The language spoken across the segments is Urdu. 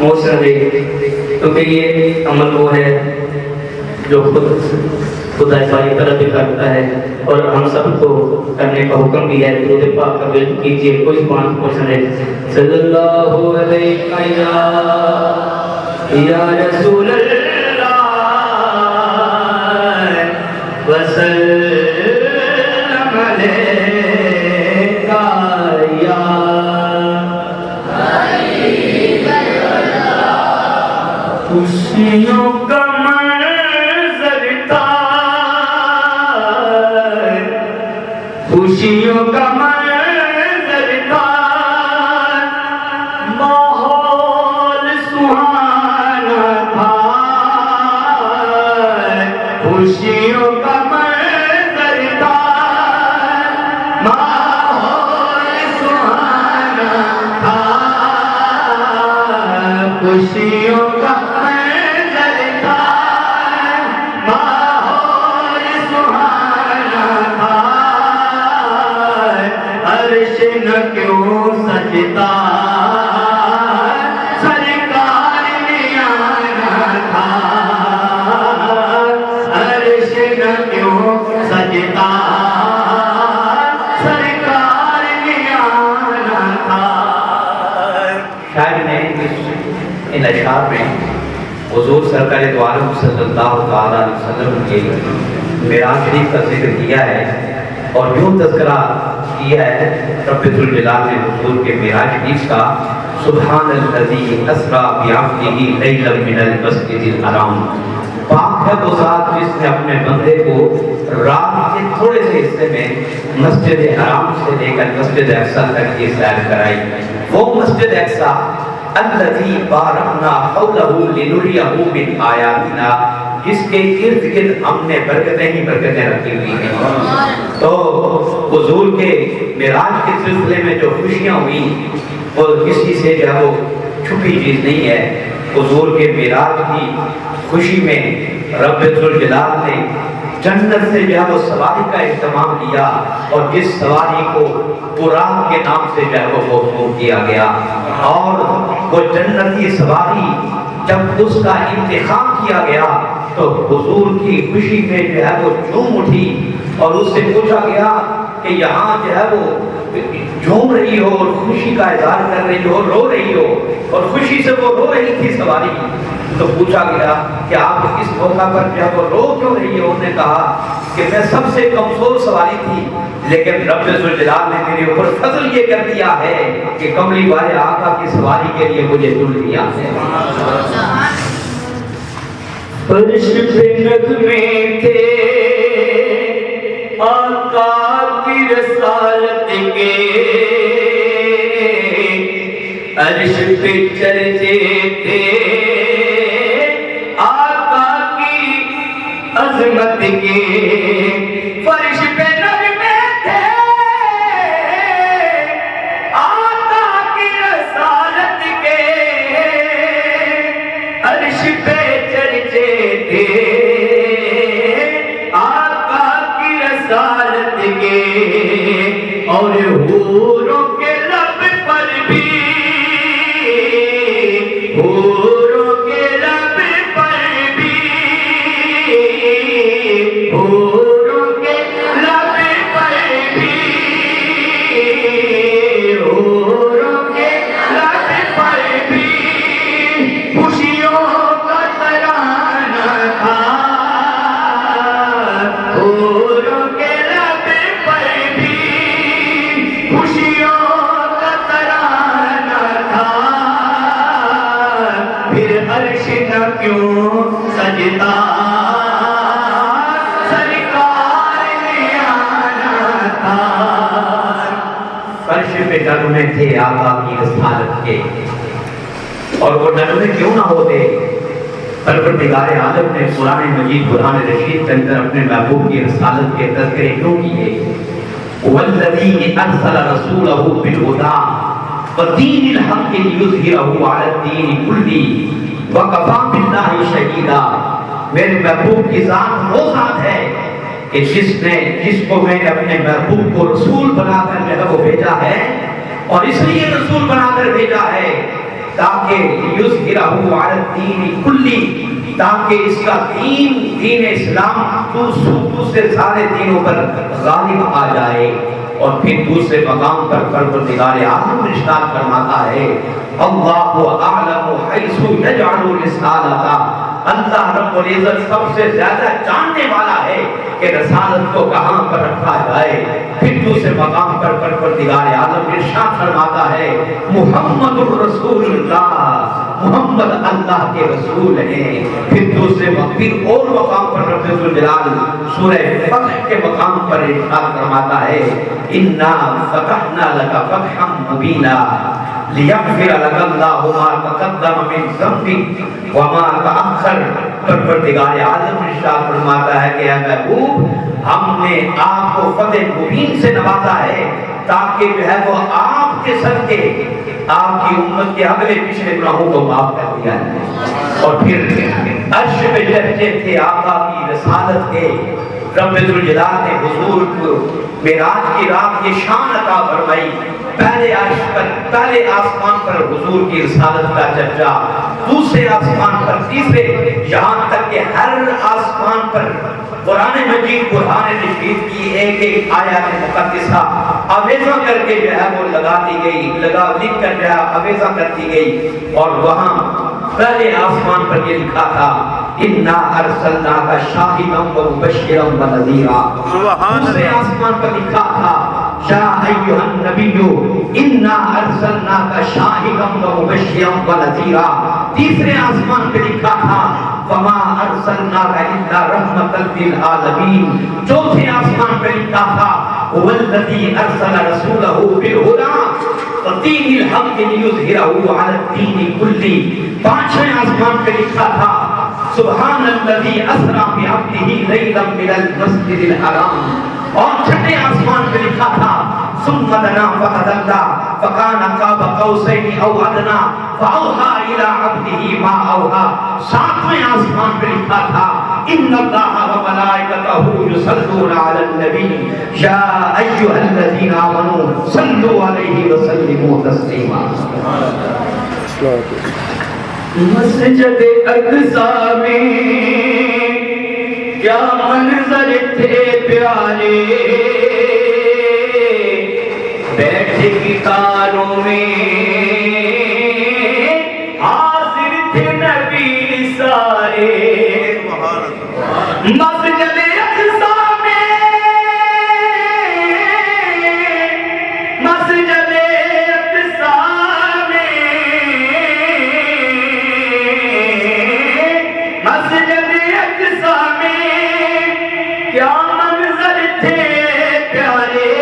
موسم دے، کیونکہ یہ عمل وہ ہے جو خدا پاک طلب کرتا ہے اور ہم سب کو کرنے کا حکم بھی ہے۔ درود پاک کا ورد کیجیے، کوئی زبان پوچھنے صلی اللہ علیہ یا رسول اللہ وسلم علیکہ یا حبیب اللہ۔ خوشیوں کا خوشیوں کا منظر تھا، ماحول سہانا تھا، خوشیوں کا منظر تھا، ماحول سہانا تھا، خوشیوں کا منظر تھا، ماحول سہانا تھا، عرش نہ کیوں سجتا سرکار نے آنا تھا، عرش نہ کیوں سجتا سرکار نے آنا تھا۔ شاعر نے ان اشعار میں حضور سرکار دو عالم صلی اللہ علیہ وسلم کے معراج شریف کا ذکر کیا ہے اور یوں تذکرہ کیا ہے رب ذوالجلال نے حضور کے معراج شریف کا، سبحان الذی اسریٰ بعبدہ لیلا من المسجد الحرام، پاک ہے وہ ذات جس نے اپنے بندے کو رات کے تھوڑے سے حصے میں مسجد حرام سے لے کر مسجد اقصی تک کی سیر کرائی۔ وہ مسجد اقصی الذی بارکنا حولہ لنریہ من آیاتنا، جس کے ارد گرد ہم نے برکتیں ہی برکتیں رکھی ہوئی ہیں۔ تو حضور کے معراج کے سلسلے میں جو خوشیاں ہوئی وہ کسی سے جو ہے وہ چھپی چیز نہیں ہے۔ حضور کے معراج کی خوشی میں رب ذوالجلال نے جنت سے جو ہے وہ سواری کا اہتمام کیا اور جس سواری کو براق کے نام سے جو ہے وہ موسوم کیا گیا، اور وہ جنتی سواری جب اس کا انتخاب کیا گیا تو حضور کی خوشی میں جو ہے وہ جھوم اٹھی اور اس سے پوچھا گیا کہ یہاں جو ہے وہ جھوم رہی ہو اور خوشی کا اظہار کر رہی ہو، رو رہی ہو اور خوشی سے وہ رو رہی تھی سواری، تو پوچھا گیا کہ آپ اس موقع پر جو ہے وہ رو کیوں رہی ہو؟ انہوں نے کہا کہ میں سب سے کمزور سواری تھی، لیکن رب ذوالجلال نے میرے اوپر فضل یہ کر دیا ہے کہ کملی والے آقا کی سواری کے لیے مجھے چن لیا ہے۔ فرش پہ نغمے تھے آقا کی رسالت کے، عرش پہ چرچے تھے آقا کی عظمت کے، فرش پہ نغمے تھے آقا کی رسالت کے، عرش پہ چرچے تھے آقا کی رسالت کے، اور حوروں کے لب پر بھی، حوروں کے لب پر بھی، حوروں کے لب پر بھی، حوروں کے لب پر بھی خوشیوں کا ترانہ تھا، حوروں کے لب پر بھی خوشیوں کا ترانہ تھا، پھر عرش نہ کیوں سجتا سرکار نے آنا تھا۔ فرش پہ نغمے تھے آقا کی رسالت کے، اور وہ نغمے کیوں نہ ہوتے؟ پروردگار عالم نے قرآن مجید قرآن رشید کے اندر اپنے محبوب کی رسالت کے تذکرے کیوں کیے؟ والذی ارسل رسولہ بالہدی ودین الحق لیظہرہ علی الدین کلہ وکفی باللہ شہیدا۔ میرے محبوب کی ذات وہ ذات ہے کہ جس کو میں نے اپنے محبوب کو رسول بنا کر جو ہے وہ بھیجا ہے، اور اس لیے رسول بنا کر بھیجا ہے تاکہ یظہرہ علی الدین کلی، تاکہ اس کا دین اسلام دوسرے سارے دینوں پر غالب آ جائے۔ اور پھر دوسرے مقام پر پروردگار عالم ارشاد فرماتا ہے اللہ اعلم حیث یجعل رسالتہ، اللہ رب العزت سب سے زیادہ جاننے والا ہے کہ رسالت کو کہاں پر رکھا جائے۔ پھر دوسرے مقام پر پروردگار عالم ارشاد فرماتا ہے محمد الرسول اللہ، محمد اللہ کے رسول ہیں۔ پھر اور مقام پر رب الجلال سورہ فتح کے مقام پر ارشاد فرماتا ہے انا فتحنا لک فتحا مبینا لیغفر لک اللہ ما تقدم من ذنبک وما تأخر۔ پروردگار عالم ارشاد فرماتا ہے کہ اے محبوب ہم نے آپ کو فتح مبین سے نوازا ہے تاکہ جو ہے وہ آپ کے صدقے آپ کی امت کے اگلے پچھلے گناہوں کو معاف کر دیا ہے۔ اور پھر عرش پہ چرچے تھے آقا کی رسالت کے، رب الجلال نے حضور کو معراج کی رات یہ شان عطا فرمائی، پہلے عرش پر پہلے آسمان پر حضور کی رسالت کا چرچا، دوسرے آسمان پر تیسرے، یہاں تک کہ ہر آسمان پر قرآن مجید قرآن رشید کی ایک آیات مقدسہ آویزہ کر کے جو ہے وہ لگا دی گئی، لکھ کر جو ہے آویزہ کر دی گئی۔ اور وہاں پہلے آسمان پر یہ لکھا تھا انا ارسلناک شاہدا ومبشرا ونذیرا، دوسرے آسمان پر لکھا تھا یا ایھا النبی انا ارسلناک شاہدا ومبشرا ونذیرا، تیسرے آسمان پہ لکھا تھا وما ارسلناک الا رحمتا للعالمین، چوتھے آسمان پہ لکھا تھا هو الذی ارسل رسولہ بالہدی ودین الحق لیظہرہ علی الدین کلہ، پانچویں آسمان پہ لکھا تھا سبحان الذی اسری بعبدہ لیلا من المسجد الحرام، اور چھٹے آسمان پہ لکھا تھا ثم دنا فتدلی فکان قاب قوسین او ادنی فاوحی الی عبدہ ما اوحی، ساتویں آسمان پہ لکھا تھا ان اللہ وملائکتہ یصلون علی النبی یا ایھا الذین آمنوا صلوا علیہ وسلموا تسلیما۔ مسجد اقصی میں کیا منظر تھے پیارے، بیٹھے کتاروں میں حاضر تھے نبی سارے، مسجد اقصی میں مسجد اقصی مسجد اقصی میں کیا منظر تھے پیارے،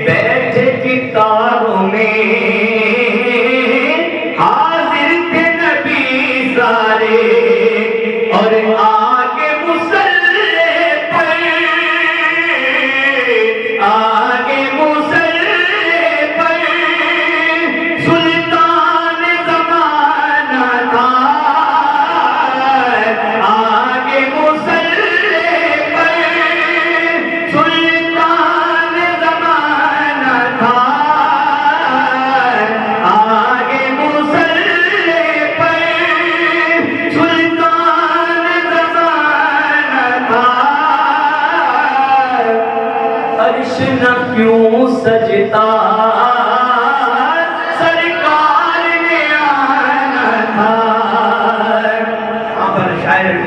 بیٹھے کتاروں میں حاضر تھے نبی سارے، اور آگے مصلی پر آگے مصلی پر سلطان زمانہ تھا، آگے مصلی پر سلطان زمانہ تھا، آگے مصلی پر سلطان زمانہ تھا، عرش نہ کیوں سجتا سرکار نے آنا تھا۔ وہاں پر شاعر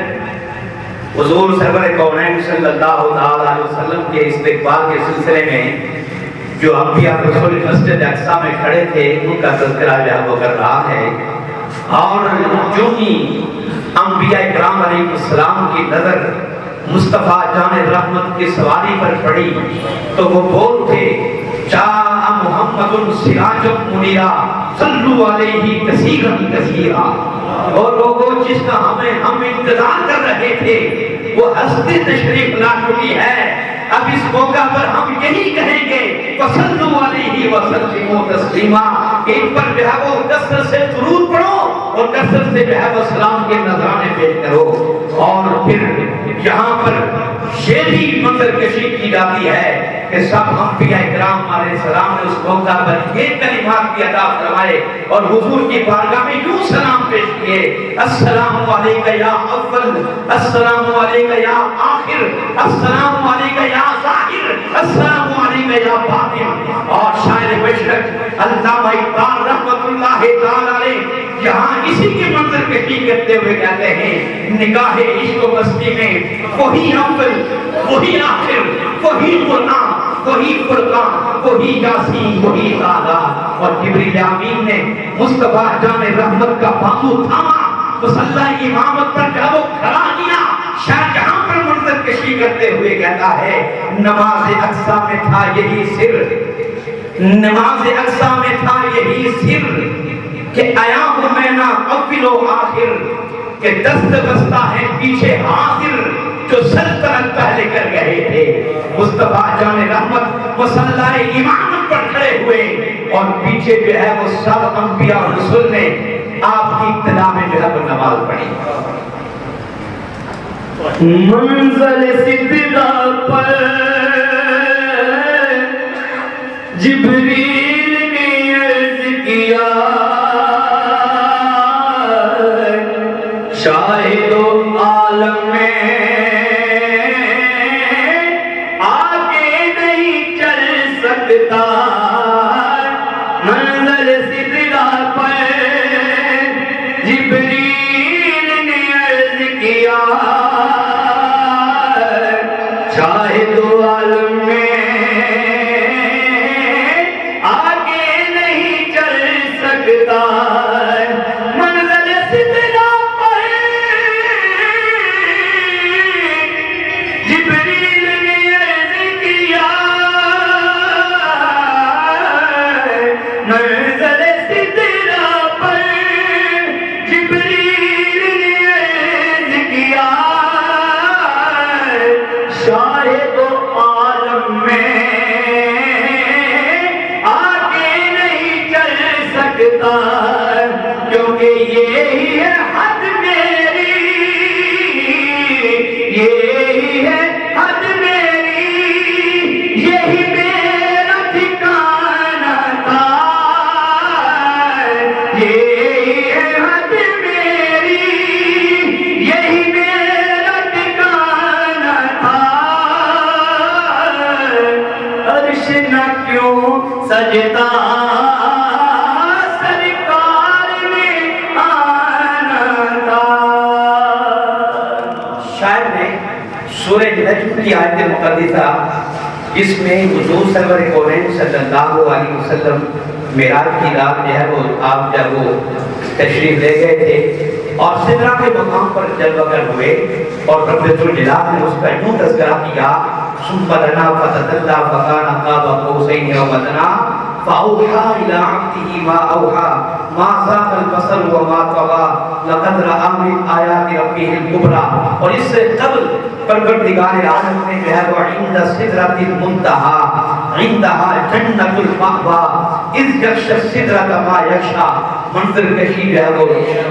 حضور سرور کونین صلی اللہ علیہ وسلم کے استقبال کے سلسلے میں جو انبیاء رسول مسجد اقصی میں کھڑے تھے ان کا تذکرہ جو ہے وہ کر رہا ہے، اور جو ہی انبیاء کرام علیہ السلام کی نظر مصطفیٰ جان رحمت کی سواری پر پڑی تو وہ بول تھے جاء محمد سراج منیرا صلو علیہ کثیرا کثیرا، اور لوگوں جس کا ہم انتظار کر رہے تھے وہ ہستی تشریف لا چکی ہے، اب اس موقع پر ہم یہی کہیں گے وصلوا علیہ وسلموا تسلیما، کہ ان پر جو ہے وہ کثرت سے درود پڑھو اور کثرت سے جو ہے وہ سلام کے نذرانے پیش کرو۔ اور پھر یہاں پر یہ بھی منظر کشی کی جاتی ہے کہ سب انبیاء کرام علیہ السلام نے اس موقع پر یہ کلمات بھی عطا فرمائے اور حضور کی بارگاہ میں یوں سلام پیش کیے، السلام علیکہ یا اول، السلام علیکہ یا آخر، السلام علیکہ یا ظاہر، السلام علیکہ یا باطن۔ اور شاعر مشرق علامہ اقبال رحمۃ اللہ تعالی علیہ یہاں اسی کی منظر کشی کرتے ہوئے کہتے ہیں، نگاہ عشق و مستی میں وہی اول، وہی آخر، وہی قرآن، وہی فرقان، وہی یاسین، وہی آدھا۔ اور جبریل امین نے مصطفیٰ جان رحمت کا بازو تھاما، مصلی امامت پر جب وہ کھڑا کیا، شاہ جہاں پر منظر کشی کرتے ہوئے کہتا ہے، نماز اقصیٰ میں تھا یہی سر، نماز اقصیٰ میں تھا یہی سر کہ آیا ہوں میں نہ اول و آخر، کہ دست بستہ ہے پیچھے حاضر جو سلطنت پہلے کر گئے تھے۔ مصطفیٰ جان رحمت مصلی امامت پر کھڑے ہوئے اور پیچھے جو ہے وہ سب انبیاء اور رسول نے آپ کی ابتدا میں جو ہے وہ نماز پڑھی۔ منزل سدرہ پر جبریل نے عرض کیا، شاہد و عالم میں آگے نہیں چل سکتا۔ منزل سدرہ پر جبریل نے عرض کیا، شاہد و عالم میں آگے نہیں چل سکتا۔ منزل سدرہ پر جبریل نے عرض کیا، منزل سدرہ پر جبریل نے عرض کیا، شاہد و عالم میں آگے نہیں چل سکتا، کیونکہ یہی ہے حد میری، یہی ہے حد میری، یہی میرا ٹھکانہ تھا، یہی ہے حد میری، یہی میرا ٹھکانہ تھا۔ عرش نہ کیوں سجدہ سرکار میں آنا تھا۔ شاعر نے سورہ نجم کی آیت مقدسہ جس میں حضور سرور کونین صلی اللہ علیہ وسلم معراج کی رات جو ہے وہ آپ جب وہ تشریف لے گئے تھے اور سدرہ کے مقام پر جلوہ گر ہوئے اور رب ذوالجلال نے اس کا یوں تذکرہ کیا، ثم دنا فتدلی فکان قاب قوسین او ادنی فاوحی الی عبده ما اوحی ما زاغ البصر وما طغی لقد رأى من آیات ربه الکبری۔ اور اس سے قبل پروردگار عالم نے جو ہے وہ عند سدرۃ المنتہی، عندها جنت المأوی اذ یغشی السدرۃ ما یغشی، منظر کشی جو ہے وہ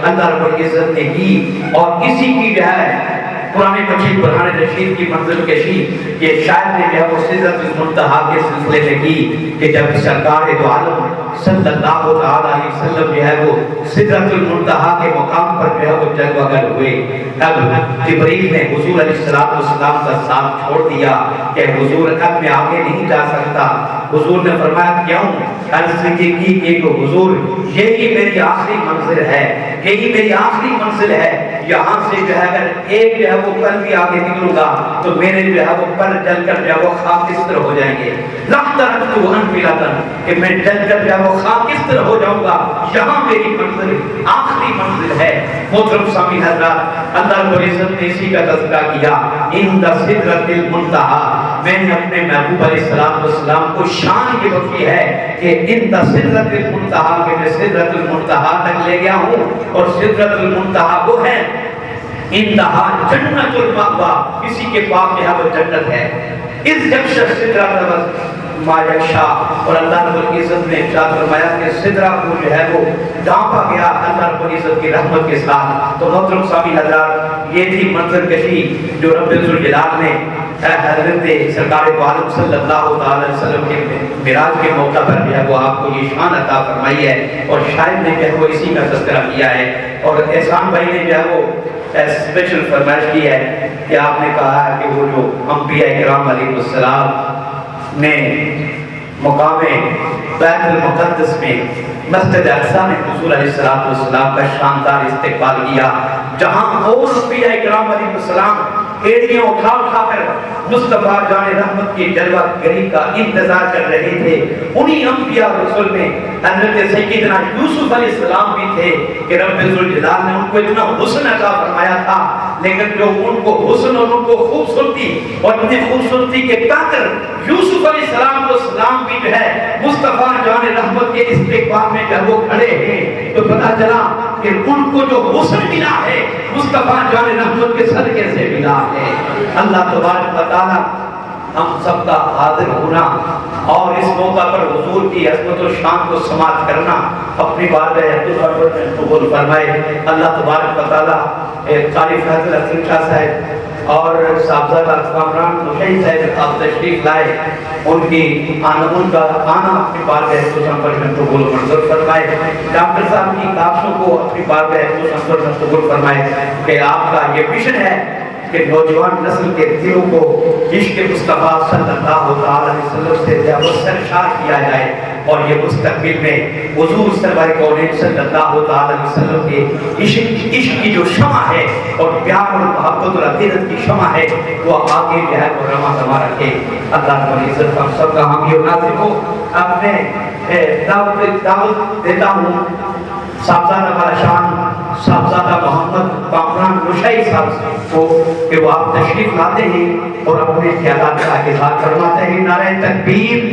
اللہ رب العزت نے کی۔ اور اسی کی جو ہے قرآن مجید برہان رشید کی منظر کشی یہ شاعر نے جو ہے وہ سدرۃ المنتہی کے سلسلے میں کی کہ جب سرکار دو عالم صلی اللہ علیہ وسلم جو ہے وہ سدرۃ المنتہی کے مقام پر جو ہے وہ جلوہ گر ہوئے، تب جبریل نے حضور علیہ السلام کا ساتھ چھوڑ دیا کہ حضور اب میں آگے نہیں جا سکتا۔ حضور نے فرمایا کیوں؟ عرض کی کہ حضور یہی میری آخری منزل ہے، یہی میری آخری منزل ہے، یہاں سے جو ہے اگر ایک جو ہے وہ پل بھی آگے نکلوں گا تو میرے جو ہے وہ پل جل کر جو ہے وہ خاکستر ہو جائیں گے، لَحْتَرَقْتُ أَنْفِلَةً کہ میں جل کر جو ہے وہ خاکستر ہو جاؤں گا، یہاں میری منزل آخری منزل ہے۔ محترم سامعین حضرات، اللہ رب العزت نے اسی کا تذکرہ کیا، عند سدرۃ المنتہی۔ میں نے اپنے محبوب علیہ السلام کو شان یہ بخشی ہے کہ عند سدرۃ المنتہی کہ میں سدرۃ المنتہی تک لے گیا ہوں، اور سدرۃ المنتہی وہ ہے عندہا جنت المأوی، اسی کے پاس جو ہے وہ جنت ہے۔ اذ یغشی السدرۃ ما یکشا، اور اللہ رب العزت نے ارشاد فرمایا کہ سدرہ کو جو ہے وہ ڈھانپا گیا اللہ رب العزت کی رحمت کے ساتھ۔ تو محترم سامعین حضرات، یہ تھی منظر کشی جو رب ذوالجلال نے حضرت سرکار دو عالم صلی اللہ علیہ وسلم کے معراج کے موقع پر جو ہے وہ آپ کو یہ شان عطا فرمائی ہے، اور شاید نے جو ہے وہ اسی کا تذکرہ کیا ہے۔ اور احسان بھائی نے جو ہے وہ اسپیشل فرمائش کی ہے کہ آپ نے کہا ہے کہ وہ جو انبیاء کرام علیہ السلام نے مقام بیت المقدس میں مسجد اقصی میں حضور علیہ السلام کا شاندار استقبال کیا، جہاں اور انبیاء کرام علیہ السلام ایڑیاں اٹھا اٹھا کر مصطفیٰ جان رحمت کی جلوہ گری کا انتظار کر رہے تھے۔ انہی انبیاء رسول میں حضرت سیدنا یوسف علیہ السلام بھی تھے کہ رب ذوالجلال نے ان کو اتنا حسن عطا فرمایا تھا، لیکن جو ان کو حسن اور ان کو خوبصورتی اور اتنی خوبصورتی کے قاتل یوسف علیہ السلام بھی جو ہے مصطفیٰ جان رحمت کے استقبال میں جب وہ کھڑے ہیں تو پتہ چلا کہ ان کو جو حسن ملا ہے مصطفیٰ جان رحمت کے صدقے سے ملا ہے۔ اللہ تبارک و تعالی ہم سب کا حاضر ہونا اور اس موقع پر حضور کی عظمت و شان کو سماعت کرنا اپنی بارگاہ عبدالغفور میں قبول فرمائے۔ اللہ تبارک و تعالی قاری فیض الحسن شاہ صاحب اور صاحبزادہ کامران نشئی صاحب آپ تشریف لائے، ان کی ان کا آنا اپنی بارگاہ پر میں قبول منظور فرمائے۔ ڈاکٹر صاحب کی کاوشوں کو اپنی بارگاہ پر میں قبول فرمائے کہ آپ کا یہ مشن ہے کہ نوجوان نسل کے دلوں کو عشق مصطفیٰ صلی اللہ علیہ وسلم سے سرشار کیا جائے، اور یہ مستقبل میں حضور سرور کونین صلی اللہ علیہ وسلم کے عشق کی جو شمع ہے اور پیار اور محبت اور عقیدت کی شمع ہے وہ آگے جو ہے وہ رواں دوا رکھے۔ اللہ رب العزت ہم سب کا حامی و ناصر ہو۔ اب میں دعوت دیتا ہوں صاحبزادہ بادشاہ صاحبزادہ محمد کامران نشئی صاحب کو کہ وہ آپ تشریف لاتے ہیں اور اپنے خیالات کا اظہار فرماتے ہیں۔ نعرہ تکبیر،